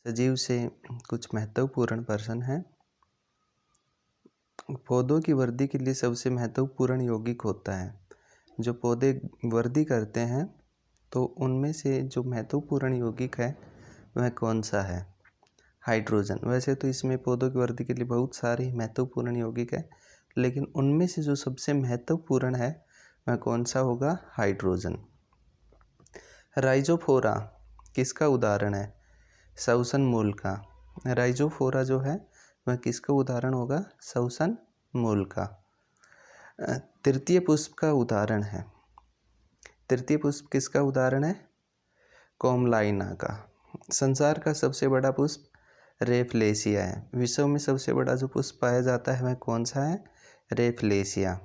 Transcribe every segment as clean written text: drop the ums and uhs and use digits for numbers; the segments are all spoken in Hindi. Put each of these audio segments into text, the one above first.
सजीव से कुछ महत्वपूर्ण प्रश्न हैं। पौधों की वृद्धि के लिए सबसे महत्वपूर्ण यौगिक होता है। जो पौधे वृद्धि करते हैं तो उनमें से जो महत्वपूर्ण यौगिक है वह कौन सा है? हाइड्रोजन। वैसे तो इसमें पौधों की वृद्धि के लिए बहुत सारे महत्वपूर्ण यौगिक है, लेकिन उनमें से जो सबसे महत्वपूर्ण है वह कौन सा होगा? हाइड्रोजन। राइजोफोरा किसका उदाहरण है? श्वसन मूल का। राइजोफोरा जो है वह किसका उदाहरण होगा? श्वसन मूल का। तृतीय पुष्प का उदाहरण है। तृतीय पुष्प किसका उदाहरण है? कॉमलाइना का। संसार का सबसे बड़ा पुष्प रेफलेशिया है। विश्व में सबसे बड़ा जो पुष्प पाया जाता है वह कौन सा है? रेफलेशिया।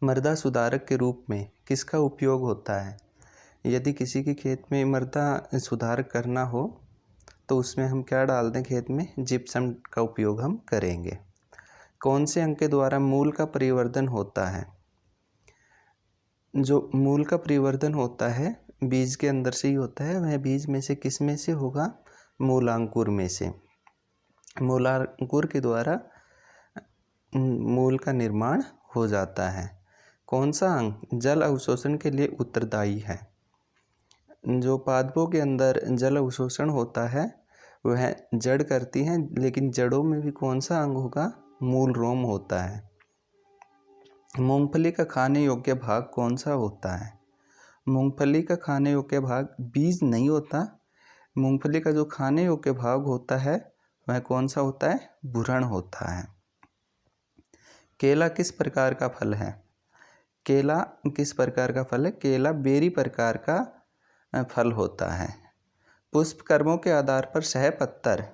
मृदा सुधारक के रूप में किसका उपयोग होता है? यदि किसी के खेत में मृदा सुधार करना हो तो उसमें हम क्या डाल दें? खेत में जिप्सम का उपयोग हम करेंगे। कौन से अंग के द्वारा मूल का परिवर्धन होता है? जो मूल का परिवर्धन होता है बीज के अंदर से ही होता है। वह बीज में से किस में से होगा? मूलांकुर में से। मूलांकुर के द्वारा मूल का निर्माण हो जाता है। कौन सा अंग जल अवशोषण के लिए उत्तरदायी है? जो पादपों के अंदर जल अवशोषण होता है वह जड़ करती हैं, लेकिन जड़ों में भी कौन सा अंग होगा? मूल रोम होता है। मूंगफली का खाने योग्य भाग कौन सा होता है? मूंगफली का खाने योग्य भाग बीज नहीं होता। मूंगफली का जो खाने योग्य भाग होता है वह कौन सा होता है? भूरण होता है। केला किस प्रकार का फल है? केला किस प्रकार का फल है? केला बेरी प्रकार का फल होता है। पुष्प कर्मों के आधार पर सहपत्तर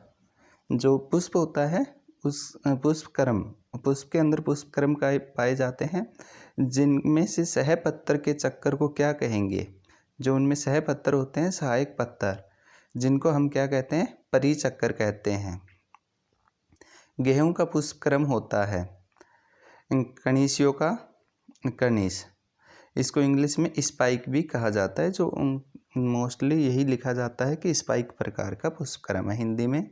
जो पुष्प होता है उस पुष्प के अंदर पुष्पक्रम का पाए जाते हैं, जिनमें से सहपत्तर के चक्कर को क्या कहेंगे? जो उनमें सहपत्तर होते हैं, सहायक पत्तर, जिनको हम क्या कहते हैं? परिचक्कर कहते हैं। गेहूं का पुष्पक्रम होता है कणिसियों का कणिस। इसको इंग्लिश में स्पाइक भी कहा जाता है। जो मोस्टली यही लिखा जाता है कि स्पाइक प्रकार का पुष्पक्रम है। हिंदी में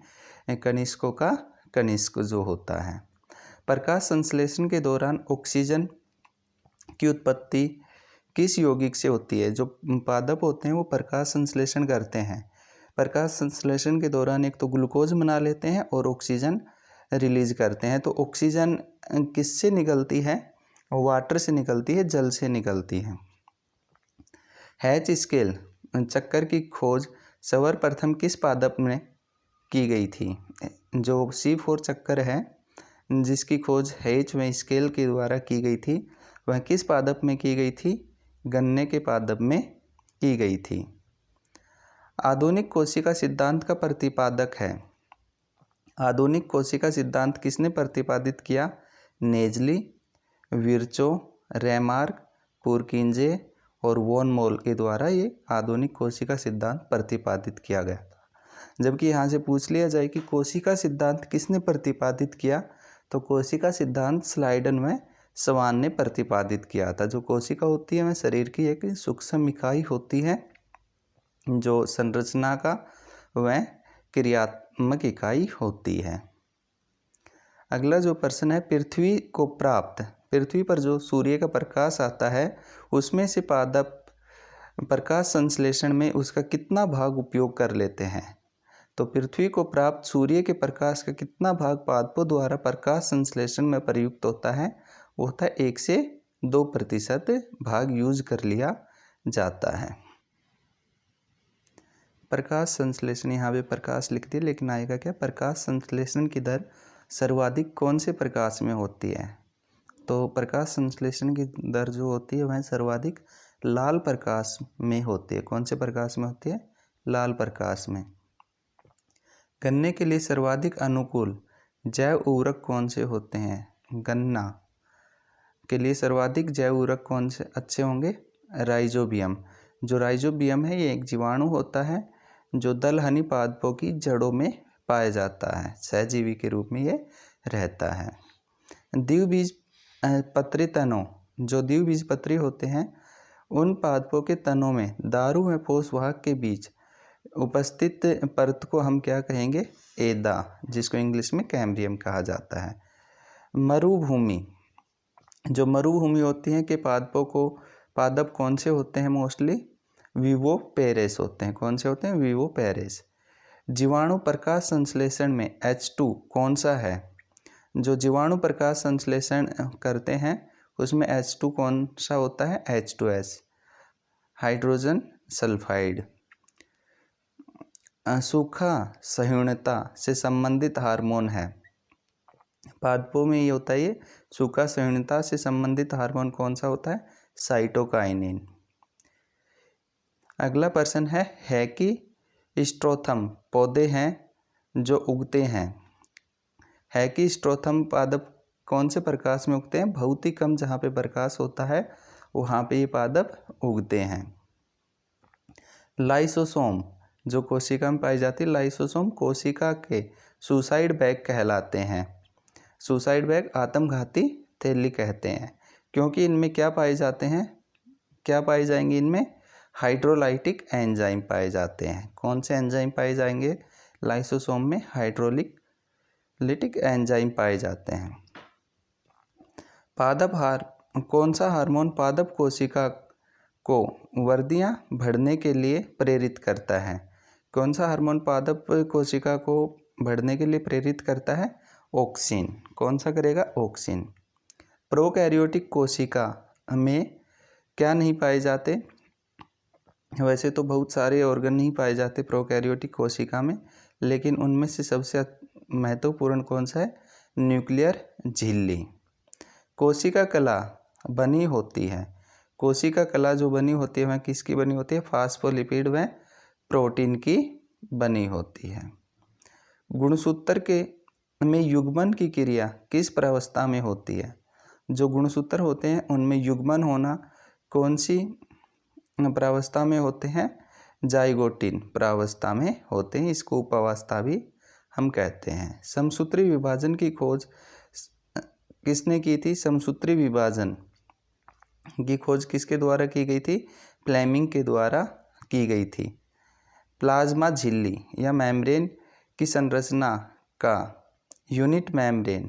कनिष्कों का कनिष्क जो होता है। प्रकाश संश्लेषण के दौरान ऑक्सीजन की उत्पत्ति किस यौगिक से होती है? जो पादप होते हैं वो प्रकाश संश्लेषण करते हैं। प्रकाश संश्लेषण के दौरान एक तो ग्लूकोज बना लेते हैं और ऑक्सीजन रिलीज करते हैं। तो ऑक्सीजन किससे निकलती है? वाटर से निकलती है, जल से निकलती है। हैच स्केल चक्कर की खोज सर्वप्रथम किस पादप में की गई थी? जो C4 चक्कर है जिसकी खोज हैच व स्केल के द्वारा की गई थी वह किस पादप में की गई थी? गन्ने के पादप में की गई थी। आधुनिक कोशिका सिद्धांत का प्रतिपादक है। आधुनिक कोशिका सिद्धांत किसने प्रतिपादित किया? नेजली, विर्चो, रेमार्क, पुरकिंजे और वॉन मोल के द्वारा ये आधुनिक कोशिका सिद्धांत प्रतिपादित किया गया था। जबकि यहाँ से पूछ लिया जाए कि कोशिका सिद्धांत किसने प्रतिपादित किया, तो कोशिका सिद्धांत स्लाइडन में स्वान ने प्रतिपादित किया था। जो कोशिका होती है वह शरीर की एक सूक्ष्म इकाई होती है जो संरचना का वह क्रियात्मक इकाई होती है। अगला जो प्रश्न है, पृथ्वी पर जो सूर्य का प्रकाश आता है उसमें से पादप प्रकाश संश्लेषण में उसका कितना भाग उपयोग कर लेते हैं? तो पृथ्वी को प्राप्त सूर्य के प्रकाश का कितना भाग पादपों द्वारा प्रकाश संश्लेषण में प्रयुक्त होता है? वो होता है 1 से 2% भाग यूज कर लिया जाता है। प्रकाश संश्लेषण, यहाँ पे प्रकाश लिख दिया लेकिन आएगा क्या? प्रकाश संश्लेषण की दर सर्वाधिक कौन से प्रकाश में होती है? तो प्रकाश संश्लेषण की दर जो होती है वह सर्वाधिक लाल प्रकाश में होती है। कौन से प्रकाश में होती है? लाल प्रकाश में। गन्ने के लिए सर्वाधिक अनुकूल जैव उर्वरक कौन से होते हैं? गन्ना के लिए सर्वाधिक जैव उर्वरक कौन से अच्छे होंगे? राइजोबियम। जो राइजोबियम है ये एक जीवाणु होता है जो दलहनी पादपों की जड़ों में पाया जाता है। सहजीवी के रूप में ये रहता है। द्विबीजपत्री तनों, जो द्विबीजपत्री होते हैं उन पादपों के तनों में दारू व पोषवाहक के बीच उपस्थित परत को हम क्या कहेंगे? एदा, जिसको इंग्लिश में कैम्ब्रियम कहा जाता है। मरुभूमि, जो मरुभूमि होती है कि पादप कौन से होते हैं? मोस्टली विवोपेरेस होते हैं। कौन से होते हैं? विवोपेरेस। जीवाणु प्रकाश संश्लेषण में H2 कौन सा है? जो जीवाणु प्रकाश संश्लेषण करते हैं उसमें H2 कौन सा होता है? H2S, hydrogen sulphide. सूखा सहिष्णुता से संबंधित हार्मोन है। पादपों में ये होता है, ये सूखा सहिष्णुता से संबंधित हार्मोन कौन सा होता है? साइटोकाइनिन। अगला प्रश्न है कि स्ट्रोथम पौधे हैं जो उगते हैं। है कि स्ट्रोथम पादप कौन से प्रकाश में उगते हैं? बहुत ही कम जहाँ पे प्रकाश होता है वहाँ पे ये पादप उगते हैं। लाइसोसोम, जो कोशिका में पाई जाती है, लाइसोसोम कोशिका के सुसाइड बैग कहलाते हैं। सुसाइड बैग आत्मघाती थैली कहते हैं, क्योंकि इनमें क्या पाए जाते हैं? क्या पाए जाएंगे इनमें? हाइड्रोलाइटिक एंजाइम पाए जाते हैं। कौन से एंजाइम पाए जाएंगे? लाइसोसोम में हाइड्रोलिटिक एंजाइम पाए जाते हैं। कौन सा हार्मोन पादप कोशिका को वर्दियाँ बढ़ने के लिए प्रेरित करता है? कौन सा हार्मोन पादप कोशिका को बढ़ने के लिए प्रेरित करता है? ऑक्सिन। कौन सा करेगा? ऑक्सिन। प्रोकैरियोटिक कोशिका में क्या नहीं पाए जाते? वैसे तो बहुत सारे ऑर्गन नहीं पाए जाते प्रोकैरियोटिक कोशिका में, लेकिन उनमें से सबसे महत्वपूर्ण कौन सा है? न्यूक्लियर झिल्ली। कोशिका कला बनी होती है। कोशिका कला जो बनी होती है वह किसकी बनी होती है? फास्फोलिपिड व प्रोटीन की बनी होती है। गुणसूत्र में युग्मन की क्रिया किस प्रावस्था में होती है? जो गुणसूत्र होते हैं उनमें युग्मन होना कौन सी प्रावस्था में होते हैं? जाइगोटिन प्रावस्था में होते हैं। इसको उपावस्था भी हम कहते हैं। समसूत्री विभाजन की खोज किसने की थी? समसूत्री विभाजन की खोज किसके द्वारा की गई थी? फ्लेमिंग के द्वारा की गई थी। प्लाज्मा झिल्ली या मेम्ब्रेन की संरचना का यूनिट मेम्ब्रेन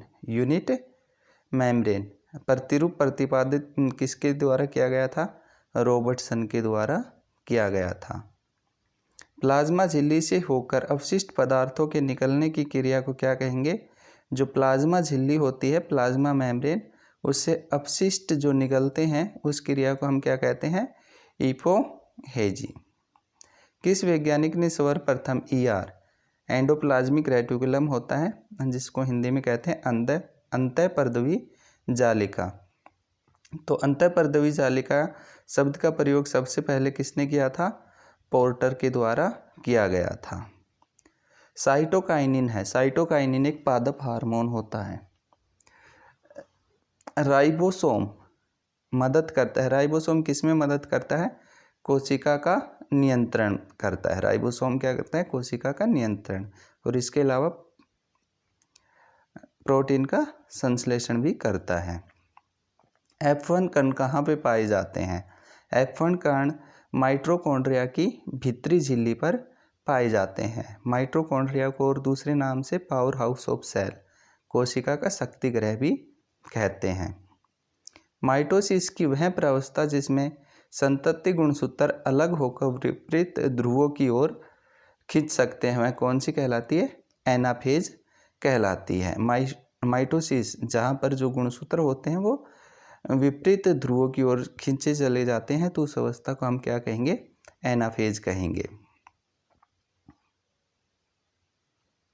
प्रतिरूप प्रतिपादित किसके द्वारा किया गया था? रॉबर्टसन के द्वारा किया गया था। प्लाज्मा झिल्ली से होकर अवशिष्ट पदार्थों के निकलने की क्रिया को क्या कहेंगे? जो प्लाज्मा झिल्ली होती है, प्लाज्मा मेम्ब्रेन, उससे अपशिष्ट जो निकलते हैं उस क्रिया को हम क्या कहते हैं? इपोहेजी। किस वैज्ञानिक ने सर्वप्रथम ER एंडोप्लाज्मिक रेटिकुलम होता है, जिसको हिंदी में कहते हैं अंतःपर्दवी जालिका। तो अंतःपर्दवी जालिका शब्द का प्रयोग सबसे पहले किसने किया था? पोर्टर के द्वारा किया गया था। साइटोकाइनिन है। साइटोकाइनिन एक पादप हार्मोन होता है। राइबोसोम मदद करता है। राइबोसोम किस में मदद करता है? कोशिका का नियंत्रण करता है। राइबोसोम क्या करता है? कोशिका का नियंत्रण, और इसके अलावा प्रोटीन का संश्लेषण भी करता है। F1 कण कहाँ पे पाए जाते हैं? F1 कण माइटोकॉन्ड्रिया की भीतरी झिल्ली पर पाए जाते हैं। माइटोकॉन्ड्रिया को और दूसरे नाम से पावर हाउस ऑफ सेल, कोशिका का शक्ति गृह भी कहते हैं। माइटोसिस की वह प्रावस्था जिसमें संतति गुणसूत्र अलग होकर विपरीत ध्रुवों की ओर खींच सकते हैं, वह कौन सी कहलाती है? एनाफेज कहलाती है। माइटोसिस जहाँ पर जो गुणसूत्र होते हैं वो विपरीत ध्रुवों की ओर खींचे चले जाते हैं, तो उस अवस्था को हम क्या कहेंगे? एनाफेज कहेंगे।